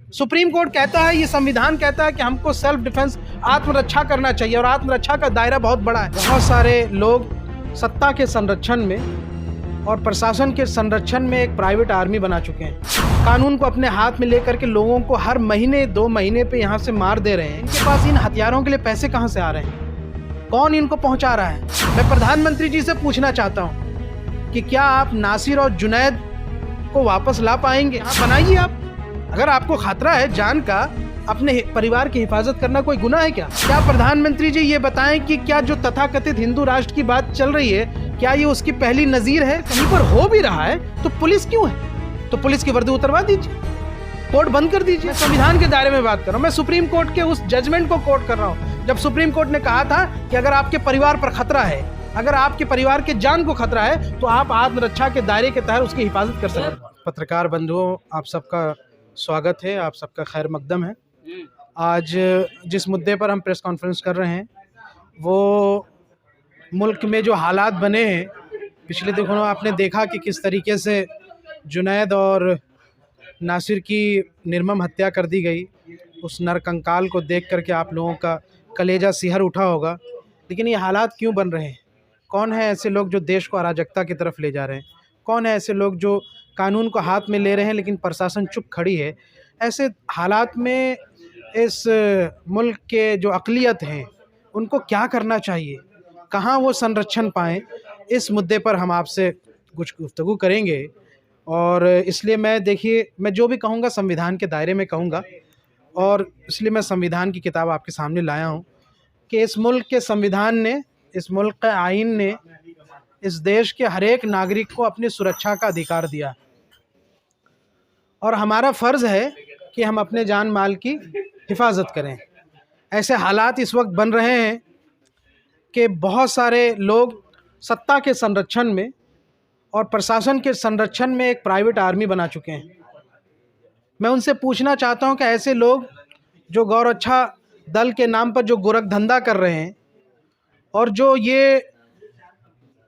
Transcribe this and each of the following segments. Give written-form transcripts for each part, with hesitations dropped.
Supreme court कहता है, ये संविधान कहता है कि हमको सेल्फ डिफेंस आत्मरक्षा करना चाहिए और आत्मरक्षा का दायरा बहुत बड़ा है। बहुत सारे लोग सत्ता के संरक्षण में और प्रशासन के संरक्षण में एक प्राइवेट आर्मी बना चुके हैं। कानून को अपने हाथ में लेकर के लोगों को हर महीने 2 महीने पे यहाँ से मार दे रहे हैं। इनके पास इन हथियारों के लिए पैसे कहाँ से आ रहे हैं? कौन इनको पहुँचा रहा है? मैं प्रधानमंत्री जी से पूछना चाहता हूँ कि क्या आप नासिर और जुनैद को वापस ला पाएंगे? हाँ, बनाइए आप। अगर आपको खतरा है जान का, अपने परिवार की हिफाजत करना कोई गुनाह है क्या? क्या प्रधानमंत्री जी ये बताएं कि क्या जो तथाकथित हिंदू राष्ट्र की बात चल रही है, क्या ये उसकी पहली नजीर है? कहीं पर हो भी रहा है तो पुलिस क्यों है? तो पुलिस की वर्दी उतरवा दीजिए, कोर्ट बंद कर दीजिए। संविधान के दायरे में बात कर रहा हूँ, मैं सुप्रीम कोर्ट के उस जजमेंट को कोर्ट कर रहा हूँ जब सुप्रीम कोर्ट ने कहा था कि अगर आपके परिवार पर खतरा है, अगर आपके परिवार के जान को खतरा है, तो आप आत्मरक्षा के दायरे के तहत उसकी हिफाजत कर सकते हैं। पत्रकार बंधुओं, आप सबका स्वागत है, आप सबका खैर मकदम है। आज जिस मुद्दे पर हम प्रेस कॉन्फ्रेंस कर रहे हैं वो मुल्क में जो हालात बने हैं, पिछले दिनों आपने देखा कि किस तरीके से जुनैद और नासिर की निर्मम हत्या कर दी गई। उस नरकंकाल को देख करके आप लोगों का कलेजा सिहर उठा होगा। लेकिन ये हालात क्यों बन रहे हैं? कौन है ऐसे लोग जो देश को अराजकता की तरफ ले जा रहे हैं? कौन है ऐसे लोग जो कानून को हाथ में ले रहे हैं लेकिन प्रशासन चुप खड़ी है? ऐसे हालात में इस मुल्क के जो अक़लियत हैं उनको क्या करना चाहिए, कहाँ वो संरक्षण पाएँ, इस मुद्दे पर हम आपसे कुछ गुफ्तगू करेंगे। और इसलिए मैं जो भी कहूँगा संविधान के दायरे में कहूँगा, और इसलिए मैं संविधान की किताब आपके सामने लाया हूँ कि इस मुल्क के संविधान ने, इस मुल्क के आइन ने इस देश के हर एक नागरिक को अपनी सुरक्षा का अधिकार दिया और हमारा फ़र्ज़ है कि हम अपने जान माल की हिफाजत करें। ऐसे हालात इस वक्त बन रहे हैं कि बहुत सारे लोग सत्ता के संरक्षण में और प्रशासन के संरक्षण में एक प्राइवेट आर्मी बना चुके हैं। मैं उनसे पूछना चाहता हूं कि ऐसे लोग जो गौरक्षा दल के नाम पर जो गोरख धंधा कर रहे हैं और जो ये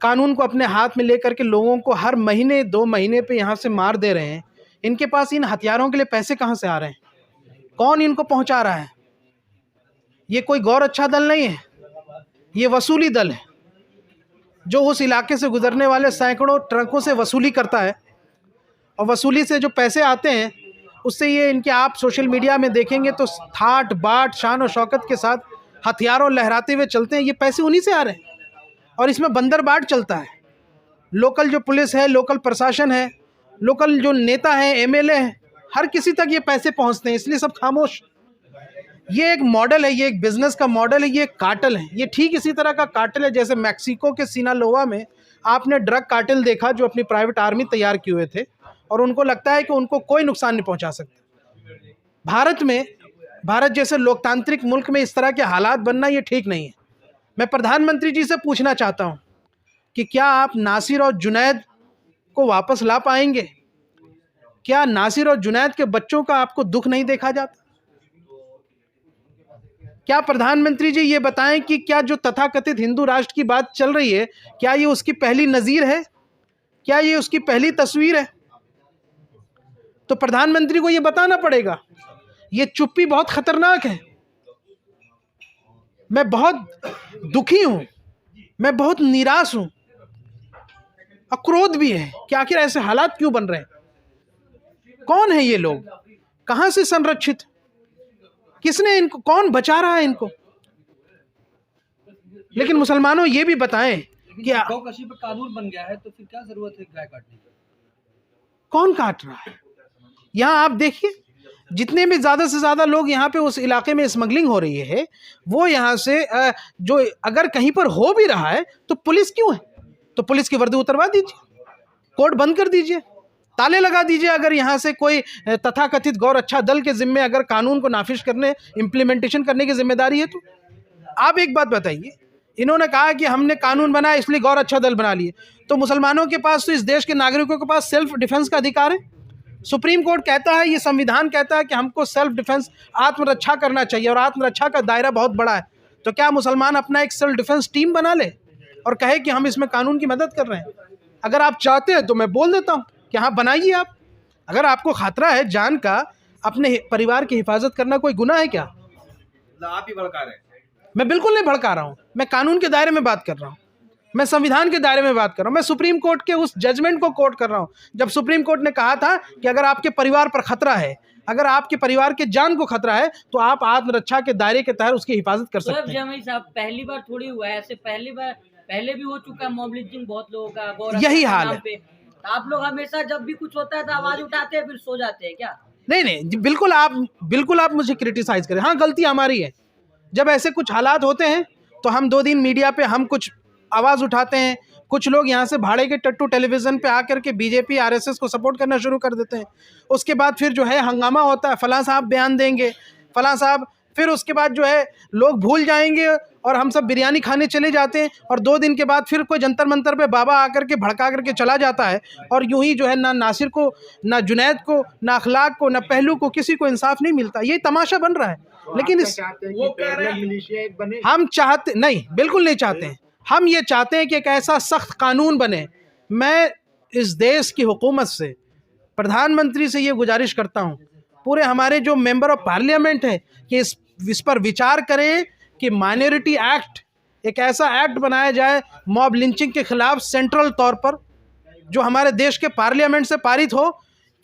कानून को अपने हाथ में लेकर के लोगों को हर महीने 2 महीने पे यहाँ से मार दे रहे हैं, इनके पास इन हथियारों के लिए पैसे कहाँ से आ रहे हैं? कौन इनको पहुँचा रहा है? ये कोई गौरक्षा दल नहीं है, ये वसूली दल है जो उस इलाके से गुजरने वाले सैकड़ों ट्रकों से वसूली करता है। और वसूली से जो पैसे आते हैं उससे ये इनके, आप सोशल मीडिया में देखेंगे तो ठाट बाट शान और शौकत के साथ हथियारों लहराते हुए चलते हैं। ये पैसे उन्हीं से आ रहे हैं और इसमें बंदरबाट चलता है। लोकल जो पुलिस है, लोकल प्रशासन है, लोकल जो नेता हैं, एमएलए हैं, हर किसी तक ये पैसे पहुंचते हैं, इसलिए सब खामोश। ये एक मॉडल है, ये एक बिजनेस का मॉडल है, ये एक कार्टेल है। ये ठीक इसी तरह का कार्टेल है जैसे मैक्सिको के सिनालोआ में आपने ड्रग कार्टेल देखा जो अपनी प्राइवेट आर्मी तैयार किए हुए थे और उनको लगता है कि उनको कोई नुकसान नहीं पहुंचा सकता। भारत जैसे लोकतांत्रिक मुल्क में इस तरह के हालात बनना ये ठीक नहीं है। मैं प्रधानमंत्री जी से पूछना चाहता हूँ कि क्या आप नासिर और जुनैद को वापस ला पाएंगे? क्या नासिर और जुनैद के बच्चों का आपको दुख नहीं देखा जाता? क्या प्रधानमंत्री जी ये बताएं कि क्या जो तथाकथित हिंदू राष्ट्र की बात चल रही है, क्या ये उसकी पहली नजीर है? क्या ये उसकी पहली तस्वीर है? तो प्रधानमंत्री को ये बताना पड़ेगा। ये चुप्पी बहुत खतरनाक है। मैं बहुत दुखी हूं, मैं बहुत निराश हूं, अक्रोध भी है कि आखिर ऐसे हालात क्यों बन रहे हैं? कौन है ये लोग? कहां से संरक्षित? किसने इनको, कौन बचा रहा है इनको? लेकिन मुसलमानों ये भी बताएं कि गौकशी पे कानून बन गया है तो फिर क्या जरूरत है गाय काटने की? कौन काट रहा है? यहाँ आप देखिए, जितने भी ज़्यादा से ज़्यादा लोग यहाँ पे उस इलाके में स्मगलिंग हो रही है, वो यहाँ से जो अगर कहीं पर हो भी रहा है तो पुलिस क्यों है? तो पुलिस की वर्दी उतरवा दीजिए, कोर्ट बंद कर दीजिए, ताले लगा दीजिए। अगर यहाँ से कोई तथाकथित गौरक्षा दल के जिम्मे अगर कानून को नाफिज करने, इम्प्लीमेंटेशन करने की जिम्मेदारी है तो आप एक बात बताइए, इन्होंने कहा कि हमने कानून बनाया इसलिए गौरक्षा दल बना लिए, तो मुसलमानों के पास तो इस देश के नागरिकों के पास सेल्फ डिफेंस का अधिकार है। सुप्रीम कोर्ट कहता है, ये संविधान कहता है कि हमको सेल्फ डिफेंस आत्मरक्षा करना चाहिए और आत्मरक्षा का दायरा बहुत बड़ा है। तो क्या मुसलमान अपना एक सेल्फ डिफेंस टीम बना ले और कहे कि हम इसमें कानून की मदद कर रहे हैं? अगर आप चाहते हैं तो मैं बोल देता हूँ कि हाँ, बनाइए आप। अगर आपको खतरा है जान का, अपने परिवार की हिफाजत करना कोई गुनाह है क्या? आप ही भड़का रहे हैं। मैं बिल्कुल नहीं भड़का रहा हूँ, मैं कानून के दायरे में बात कर रहा हूँ, मैं संविधान के दायरे में बात कर रहा हूँ, मैं सुप्रीम कोर्ट के उस जजमेंट को कोट कर रहा हूँ जब सुप्रीम कोर्ट ने कहा था कि अगर आपके परिवार पर खतरा है, अगर आपके परिवार के जान को खतरा है तो आप आत्मरक्षा के दायरे के तहत उसकी हिफाजत कर सकते हैं। जमीन साहब पहली बार थोड़ी हुआ है ऐसे, पहले भी हो चुका है मॉब लिंचिंग बहुत लोगों का, यही हाल है। तो आप लोग हमेशा जब भी कुछ होता है तो आवाज उठाते हैं फिर सो जाते हैं क्या? नहीं, बिल्कुल आप मुझे क्रिटिसाइज करें, हाँ गलती हमारी है। जब ऐसे कुछ हालात होते हैं तो हम 2 दिन मीडिया पे हम कुछ आवाज़ उठाते हैं, कुछ लोग यहाँ से भाड़े के टट्टू टेलीविज़न पे आकर के बीजेपी आरएसएस को सपोर्ट करना शुरू कर देते हैं। उसके बाद फिर जो है हंगामा होता है, फलां साहब बयान देंगे, फलां साहब, फिर उसके बाद जो है लोग भूल जाएंगे और हम सब बिरयानी खाने चले जाते हैं और 2 दिन के बाद फिर कोई जंतर मंतर पे बाबा आकर के भड़का करके चला जाता है और यूं ही जो है ना नासिर को, ना जुनैद को, ना अखलाक को, ना पहलू को, किसी को इंसाफ नहीं मिलता। ये तमाशा बन रहा है। लेकिन इस हम चाहते नहीं, बिल्कुल नहीं चाहते हैं। हम ये चाहते हैं कि एक ऐसा सख्त कानून बने। मैं इस देश की हुकूमत से, प्रधानमंत्री से ये गुजारिश करता हूँ, पूरे हमारे जो मेंबर ऑफ पार्लियामेंट है कि इस पर विचार करें कि माइनॉरिटी एक्ट, एक ऐसा एक्ट बनाया जाए मॉब लिंचिंग के खिलाफ सेंट्रल तौर पर, जो हमारे देश के पार्लियामेंट से पारित हो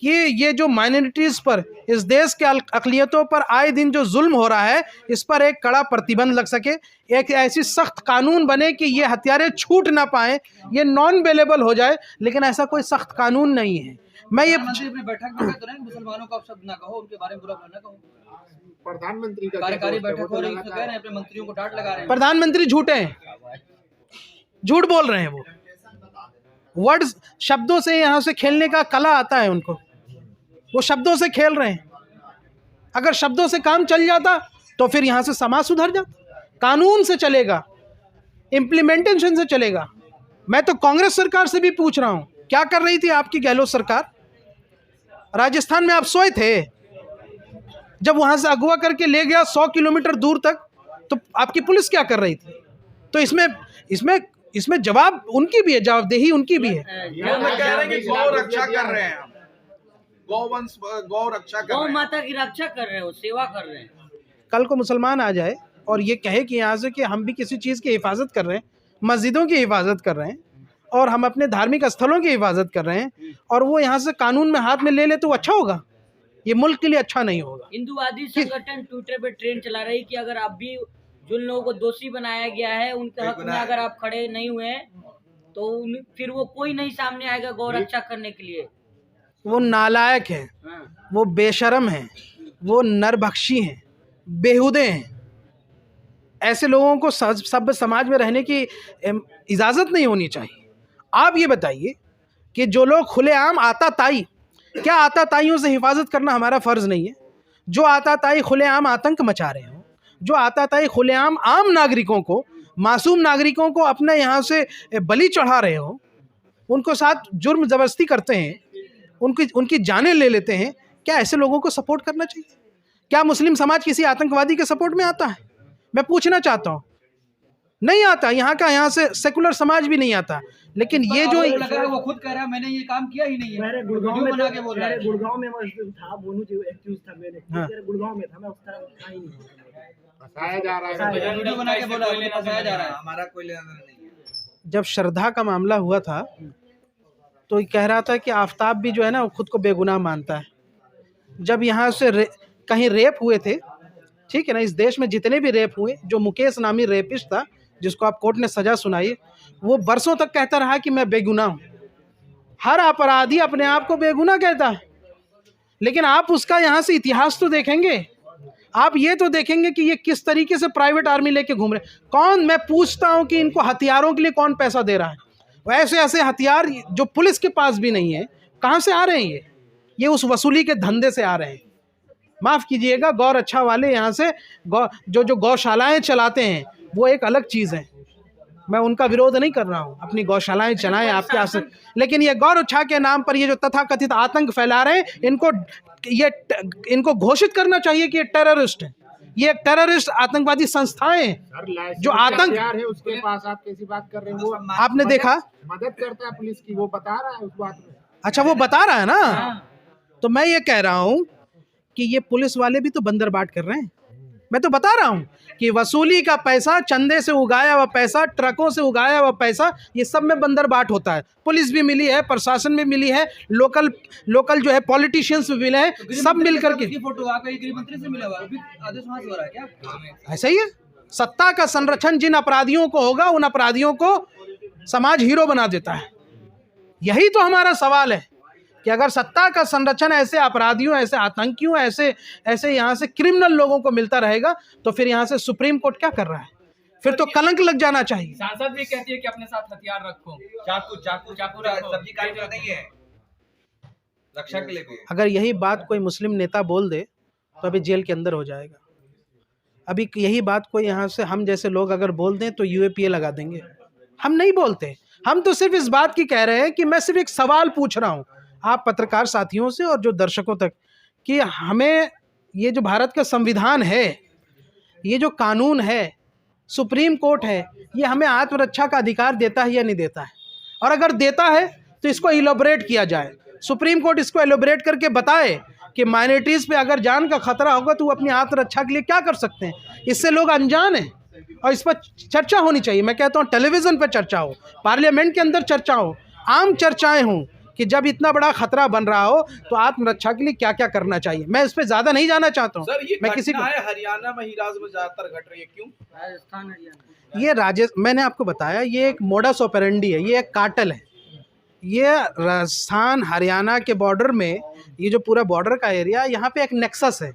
कि ये जो माइनॉरिटीज़ पर, इस देश के अक़लियतों पर आए दिन जो जुल्म हो रहा है, इस पर एक कड़ा प्रतिबंध लग सके। एक ऐसी सख्त कानून बने कि ये हथियारे छूट ना पाएँ, ये नॉन अवेलेबल हो जाए, लेकिन ऐसा कोई सख्त कानून नहीं है। मैं ये बैठक में तो नहीं, मुसलमानों का शब्द ना कहो, उनके बारे में बुरा ना कहो। प्रधानमंत्री का कार्यकारी बैठक हो रही है, कह रहे हैं अपने मंत्रियों को डांट लगा रहे हैं। प्रधानमंत्री झूठे हैं, झूठ बोल रहे हैं। वो वर्ड्स, शब्दों से यहाँ से खेलने का कला आता है उनको, वो शब्दों से खेल रहे हैं। अगर शब्दों से काम चल जाता तो फिर यहाँ से समाज सुधर जाता, कानून से चलेगा, इम्प्लीमेंटेशन से चलेगा। मैं तो कांग्रेस सरकार से भी पूछ रहा हूँ, क्या कर रही थी आपकी गहलोत सरकार? राजस्थान में आप सोए थे जब वहाँ से अगवा करके ले गया 100 किलोमीटर दूर तक, तो आपकी पुलिस क्या कर रही थी? तो इसमें जवाब उनकी भी है, जवाबदेही उनकी भी है। कह रहे हैं कि गौ रक्षा कर रहे हैं, गौवंश, गौ रक्षा कर रहे हैं, गौ माता की रक्षा कर रहे हैं, सेवा कर रहे हैं। कल को मुसलमान आ जाए और ये कहे कि यहाँ से कि हम भी किसी चीज़ की हिफाजत कर रहे हैं, मस्जिदों की हिफाजत कर रहे हैं और हम अपने धार्मिक स्थलों की हिफाजत कर रहे हैं, और वो यहाँ से कानून में हाथ में ले ले, तो अच्छा होगा? ये मुल्क के लिए अच्छा नहीं होगा। हिंदूवादी संगठन ट्विटर पे ट्रेंड चला रही कि अगर आप भी जिन लोगों को दोषी बनाया गया है उनके हक में अगर आप खड़े नहीं हुए तो फिर वो कोई नहीं सामने आएगा गौ रक्षा करने के लिए। वो नालायक है, वो बेशरम है, वो नरभक्षी हैं, बेहुदे हैं। ऐसे लोगों को सभ्य समाज में रहने की इजाज़त नहीं होनी चाहिए। आप ये बताइए कि जो लोग खुलेआम आताताई, क्या आताताइयों से हिफाजत करना हमारा फ़र्ज़ नहीं है? जो आताताई खुलेआम आतंक मचा रहे हो, जो आताताई खुलेआम आम नागरिकों को, मासूम नागरिकों को अपने यहाँ से बलि चढ़ा रहे हो, उनको साथ जुर्म ज़बरदस्ती करते हैं, उनकी जानें ले लेते हैं, क्या ऐसे लोगों को सपोर्ट करना चाहिए? क्या मुस्लिम समाज किसी आतंकवादी के सपोर्ट में आता है? मैं पूछना चाहता हूँ, नहीं आता। यहाँ से सेकुलर समाज भी नहीं आता। लेकिन ये जो वो खुद कह रहा है मैंने ये काम किया ही नहीं है, गुड़गांव में बना के बोल रहा है। गुड़गांव में था, बोनू जो एक्यूज था, मैंने गुड़गांव में था, मैं उस तरह था ही नहीं, फंसाया जा रहा है, वीडियो बना के बोला है, फंसाया जा रहा है, हमारा कोई लेना देना नहीं है। जब श्रद्धा का मामला हुआ था तो ये कह रहा था कि आफ्ताब भी जो है ना वो खुद को बेगुनाह मानता है। जब यहाँ से कहीं रेप हुए थे, ठीक है ना, इस देश में जितने भी रेप हुए, जो मुकेश नामी रेपिस्ट था जिसको आप कोर्ट ने सज़ा सुनाई, वो बरसों तक कहता रहा कि मैं बेगुनाह हूँ। हर अपराधी अपने आप को बेगुनाह कहता है, लेकिन आप उसका यहाँ से इतिहास तो देखेंगे, आप ये तो देखेंगे कि ये किस तरीके से प्राइवेट आर्मी लेके घूम रहे। कौन, मैं पूछता हूँ कि इनको हथियारों के लिए कौन पैसा दे रहा है? ऐसे ऐसे हथियार जो पुलिस के पास भी नहीं है, कहाँ से आ रहे हैं? ये उस वसूली के धंधे से आ रहे हैं। माफ़ कीजिएगा, गौ रक्षा वाले यहाँ से जो गौशालाएँ चलाते हैं वो एक अलग चीज़ है, मैं उनका विरोध नहीं कर रहा हूँ, अपनी गौशालाएँ चलाएं आपके आस, लेकिन ये गौ रक्षा के नाम पर ये जो तथाकथित आतंक फैला रहे हैं, इनको घोषित करना चाहिए कि ये टेररिस्ट है। ये एक टेररिस्ट आतंकवादी संस्थाएं हैं जो आतंक है उसके पास। आप कैसी बात कर रहे हैं? वो आपने देखा, मदद करता है पुलिस की, वो बता रहा है उस बात में। अच्छा, वो बता रहा है ना। तो मैं ये कह रहा हूँ कि ये पुलिस वाले भी तो बंदरबाट कर रहे हैं। मैं तो बता रहा हूँ कि वसूली का पैसा, चंदे से उगाया हुआ पैसा, ट्रकों से उगाया हुआ पैसा, ये सब में बंदरबाट होता है। पुलिस भी मिली है, प्रशासन भी मिली है, लोकल जो है पॉलिटिशियंस भी मिले हैं, सब मिल करके। फोटो आपका गृह मंत्री से मिला हुआ है, आदेश वहां से हो रहा है क्या? ऐसा ही है। सत्ता का संरक्षण जिन अपराधियों को होगा, उन अपराधियों को समाज हीरो बना देता है। यही तो हमारा सवाल है कि अगर सत्ता का संरक्षण ऐसे अपराधियों, ऐसे आतंकियों, ऐसे यहाँ से क्रिमिनल लोगों को मिलता रहेगा, तो फिर यहाँ से सुप्रीम कोर्ट क्या कर रहा है? फिर तो कलंक लग जाना चाहिए। सांसद भी कहती है कि अपने साथ हथियार रखो, चाकू रखो, सब्जी काट कर नहीं है, रक्षा के लिए भी। अगर यही बात कोई मुस्लिम नेता बोल दे तो अभी जेल के अंदर हो जाएगा। अभी यही बात कोई यहाँ से हम जैसे लोग अगर बोल दें तो यूएपीए लगा देंगे। हम नहीं बोलते, हम तो सिर्फ इस बात की कह रहे हैं कि मैं सिर्फ एक सवाल पूछ रहा हूँ आप पत्रकार साथियों से और जो दर्शकों तक, कि हमें ये जो भारत का संविधान है, ये जो कानून है, सुप्रीम कोर्ट है, ये हमें आत्मरक्षा का अधिकार देता है या नहीं देता है? और अगर देता है तो इसको इलोबरेट किया जाए। सुप्रीम कोर्ट इसको इलोबरेट करके बताए कि माइनॉरिटीज़ पे अगर जान का खतरा होगा तो वो अपनी आत्मरक्षा के लिए क्या कर सकते हैं। इससे लोग अनजान हैं और इस पर चर्चा होनी चाहिए। मैं कहता हूँ टेलीविज़न पर चर्चा हो, पार्लियामेंट के अंदर चर्चा हो, आम चर्चाएं हों कि जब इतना बड़ा खतरा बन रहा हो तो आत्मरक्षा के लिए क्या क्या करना चाहिए। मैं इस पर ज़्यादा नहीं जाना चाहता हूँ। मैं किसी को हरियाणा में हीराज में ज़्यादातर घट रही है, क्यों? राजस्थान, हरियाणा, ये मैंने आपको बताया, ये एक मोडस ऑपरेंडी है, ये एक कार्टेल है। ये राजस्थान हरियाणा के बॉर्डर में, ये जो पूरा बॉर्डर का एरिया, यहाँ पे एक नेक्सस है।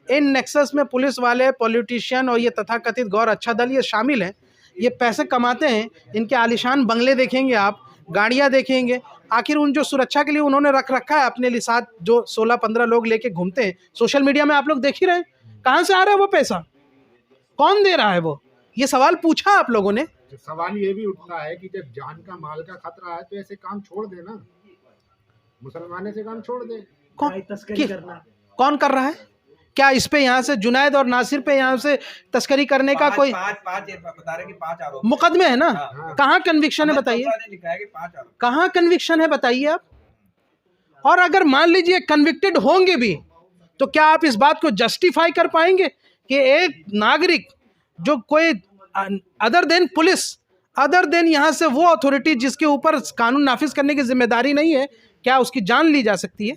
इन नेक्सस में पुलिस वाले, पॉलिटिशियन और ये तथाकथित गौर अच्छा दल ये शामिल हैं। ये पैसे कमाते हैं, इनके आलिशान बंगले देखेंगे आप, गाड़ियाँ देखेंगे। आखिर उन जो सुरक्षा के लिए उन्होंने रख रखा है अपने लिए साथ, जो 16-15 लोग लेके घूमते हैं, सोशल मीडिया में आप लोग देख ही रहे हैं, कहाँ से आ रहा है वो पैसा, कौन दे रहा है वो? ये सवाल पूछा आप लोगों ने? सवाल ये भी उठता है कि जब जान का माल का खतरा है तो ऐसे काम छोड़ दे ना, मुसलमाने से काम छोड़ दे। कौन कर रहा है? क्या इस पे यहाँ से जुनैद और नासिर पे यहाँ से तस्करी करने का कोई बता रहे कि 5 आरोप मुकदमे है ना? कहाँ कन्विक्शन है बताइए, कहाँ कन्विक्शन है बताइए आप? और अगर मान लीजिए कन्विक्टेड होंगे भी तो क्या आप इस बात को जस्टिफाई कर पाएंगे कि एक नागरिक जो कोई other than police, other than यहाँ से वो अथॉरिटी जिसके ऊपर कानून नाफिज करने की जिम्मेदारी नहीं है, क्या उसकी जान ली जा सकती है?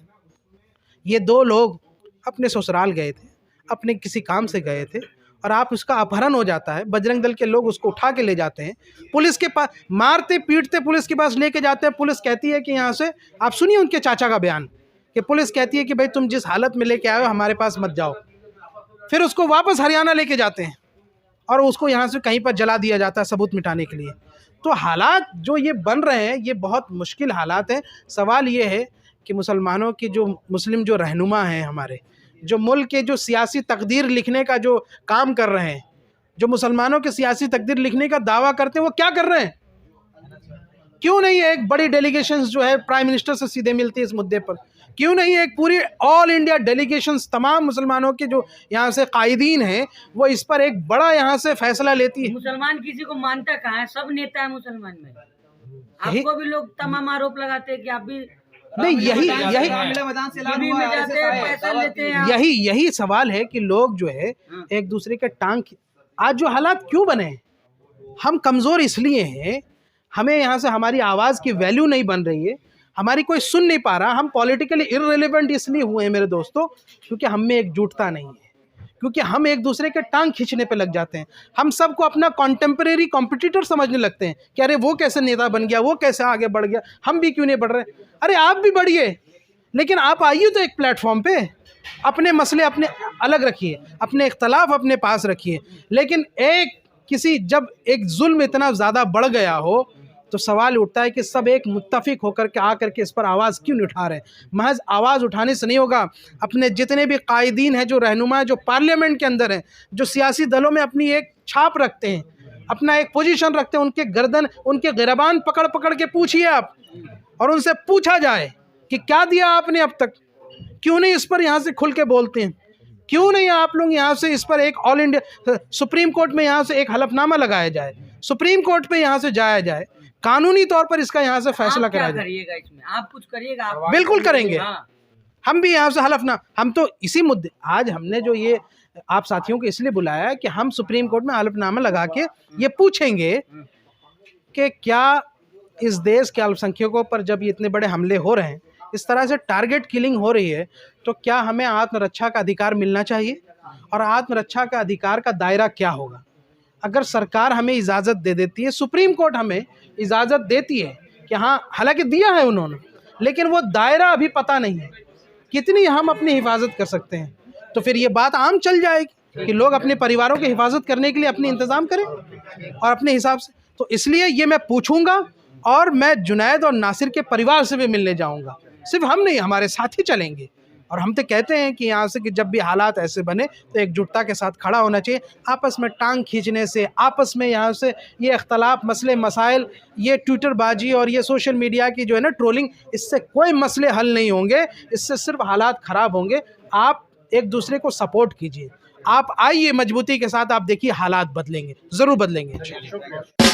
ये 2 लोग अपने ससुराल गए थे, अपने किसी काम से गए थे, और आप उसका अपहरण हो जाता है, बजरंग दल के लोग उसको उठा के ले जाते हैं, पुलिस के पास मारते पीटते पुलिस के पास लेके जाते हैं। पुलिस कहती है कि यहाँ से, आप सुनिए उनके चाचा का बयान, कि पुलिस कहती है कि भाई तुम जिस हालत में लेके आए हो हमारे पास मत जाओ। फिर उसको वापस हरियाणा लेके जाते हैं और उसको यहाँ से कहीं पर जला दिया जाता है सबूत मिटाने के लिए। तो हालात जो ये बन रहे हैं ये बहुत मुश्किल हालात हैं। सवाल ये है कि मुसलमानों की जो मुस्लिम जो रहनुमा हैं हमारे, जो मुल्क के जो सियासी तकदीर लिखने का जो काम कर रहे हैं, जो मुसलमानों के सियासी तकदीर लिखने का दावा करते हैं, वो क्या कर रहे हैं? क्यों नहीं एक बड़ी डेलीगेशंस जो है प्राइम मिनिस्टर से सीधे मिलती है इस मुद्दे पर? क्यों नहीं एक पूरी ऑल इंडिया डेलीगेशंस, तमाम मुसलमानों के जो यहाँ से कायदीन हैं, वो इस पर एक बड़ा यहाँ से फैसला लेती है? मुसलमान किसी को मानता कहाँ है? सब नेता है मुसलमान में। आपको भी लोग तमाम आरोप लगाते हैं कि आप भी नहीं, यही सवाल है कि लोग जो है एक दूसरे के टांग, आज जो हालात क्यों बने, हम कमज़ोर इसलिए हैं, हमें यहाँ से हमारी आवाज़ की वैल्यू नहीं बन रही है, हमारी कोई सुन नहीं पा रहा, हम पॉलिटिकली इररिलेवेंट इसलिए हुए हैं मेरे दोस्तों क्योंकि हम में एकजुटता नहीं है, क्योंकि हम एक दूसरे के टांग खींचने पे लग जाते हैं। हम सबको अपना कॉन्टेम्परेरी कॉम्पिटिटर समझने लगते हैं कि अरे वो कैसे नेता बन गया, वो कैसे आगे बढ़ गया, हम भी क्यों नहीं बढ़ रहे? अरे आप भी बढ़िए, लेकिन आप आइए तो एक प्लेटफॉर्म पे, अपने मसले अपने अलग रखिए, अपने इख्तलाफ अपने पास रखिए। लेकिन जब एक जुल्म इतना ज़्यादा बढ़ गया हो तो सवाल उठता है कि सब एक मुत्तफिक होकर के आकर के इस पर आवाज़ क्यों नहीं उठा रहे? महज आवाज़ उठाने से नहीं होगा। अपने जितने भी कायदीन हैं, जो रहनुमा, जो पार्लियामेंट के अंदर हैं, जो सियासी दलों में अपनी एक छाप रखते हैं, अपना एक पोजीशन रखते हैं, उनके गर्दन, उनके गिरबान पकड़ पकड़ के पूछिए आप, और उनसे पूछा जाए कि क्या दिया आपने अब तक? क्यों नहीं इस पर यहाँ से खुल के बोलते हैं? क्यों नहीं आप लोग यहाँ से इस पर एक ऑल इंडिया सुप्रीम कोर्ट में यहाँ से एक हलफनामा लगाया जाए, सुप्रीम कोर्ट पे यहाँ से जाया जाए, कानूनी तौर पर इसका यहाँ से फैसला कराया जाए? करिएगा इसमें, आप कुछ करिएगा? बिल्कुल करेंगे, हम भी यहाँ से हलफना, हम तो इसी मुद्दे, आज हमने जो ये आप साथियों को इसलिए बुलाया है कि हम सुप्रीम कोर्ट में हलफनामा लगा के ये पूछेंगे कि क्या इस देश के अल्पसंख्यकों पर जब ये इतने बड़े हमले हो रहे हैं, इस तरह से टारगेट किलिंग हो रही है, तो क्या हमें आत्मरक्षा का अधिकार मिलना चाहिए और आत्मरक्षा का अधिकार का दायरा क्या होगा। अगर सरकार हमें इजाज़त दे देती है, सुप्रीम कोर्ट हमें इजाज़त देती है कि हाँ, हालांकि दिया है उन्होंने, लेकिन वो दायरा अभी पता नहीं है कितनी हम अपनी हिफाजत कर सकते हैं, तो फिर ये बात आम चल जाएगी कि लोग अपने परिवारों की हिफाजत करने के लिए अपनी इंतज़ाम करें और अपने हिसाब से। तो इसलिए ये मैं पूछूंगा और मैं जुनैद और नासिर के परिवार से भी मिलने जाऊंगा। सिर्फ हम नहीं, हमारे साथी चलेंगे। और हम तो कहते हैं कि यहाँ से कि जब भी हालात ऐसे बने तो एकजुटता के साथ खड़ा होना चाहिए। आपस में टांग खींचने से, आपस में यहाँ से ये इख्तलाफ, मसले मसाइल, ये ट्विटरबाजी और ये सोशल मीडिया की जो है ना ट्रोलिंग, इससे कोई मसले हल नहीं होंगे, इससे सिर्फ हालात ख़राब होंगे। आप एक दूसरे को सपोर्ट कीजिए, आप आइए मजबूती के साथ, आप देखिए हालात बदलेंगे, ज़रूर बदलेंगे इंशाअल्लाह।